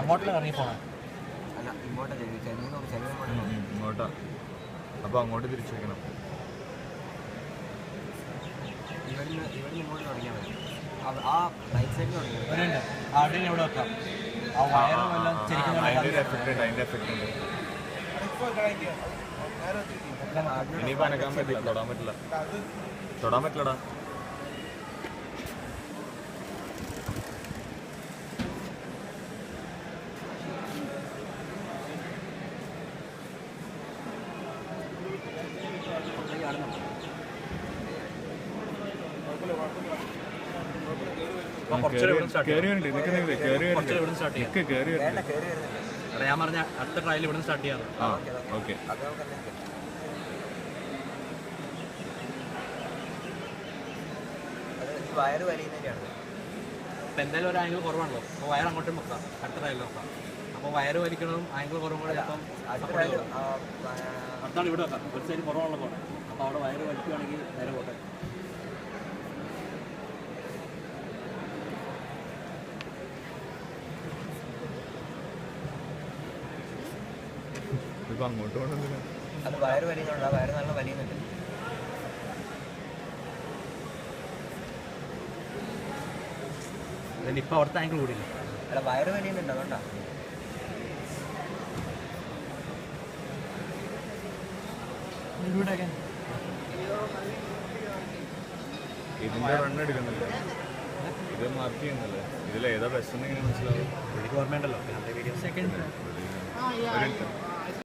അങ്ങോട്ടല്ലേ ഇറങ്ങി പോകണം? ഇങ്ങോട്ടാ. അപ്പോൾ അങ്ങോട്ട് തിരിച്ചു വയ്ക്കണം. അവിടെ എവിടെ വെക്കാം? ആ വയറും എല്ലാം അതിൻ്റെ എഫക്റ്റ് ഉണ്ട്. ഇനിയിപ്പോൾ അനക്കാൻ പറ്റില്ല, തൊടാൻ പറ്റില്ലടാ. ഞാൻ പറഞ്ഞ അടുത്ത ട്രയൽ ഇവിടെ സ്റ്റാർട്ട് ചെയ്യാറ്. ഓക്കെ. വയറ് വലിയുന്നതിനാണ്. ഇപ്പം എന്തായാലും ഒരു ആംഗിൾ കുറവാണല്ലോ, അപ്പോൾ വയർ അങ്ങോട്ടും വെക്കാം, അടുത്ത ട്രയൽ നോക്കാം. അപ്പോൾ വയറ് വലിക്കണതും ആംഗിൾ കുറവും കൂടെ ചിലപ്പം അടുത്താണ് ഇവിടെ വെക്കാം. ഒരു സൈഡ് കുറവുള്ള പോലെ, അപ്പോൾ അവിടെ വയറ് വലിക്കുകയാണെങ്കിൽ നേരെ പോട്ടെ. ഇപ്പം അങ്ങോട്ട് പോകണമെന്നില്ല. അത് വയറ് വലിയുന്നുണ്ട്, ആ വയറ് നല്ല വലിയുന്നുണ്ട്. ഇപ്പം അവിടുത്തെ ആംഗിൾ കൂടിയില്ല. അല്ല, വയറ് വലിയുന്നുണ്ട്, അതുകൊണ്ടാണ്. ഇതിൻ്റെ റൺ എടുക്കുന്നില്ല, ഇത് മാർക്ക് ചെയ്യുന്നില്ലേ? ഇതിലേതാ ബെസ്റ്റ് എന്ന് എങ്ങനെ മനസ്സിലാവും? എനിക്ക് ഓർമ്മയുണ്ടല്ലോ വീഡിയോ. ഒരു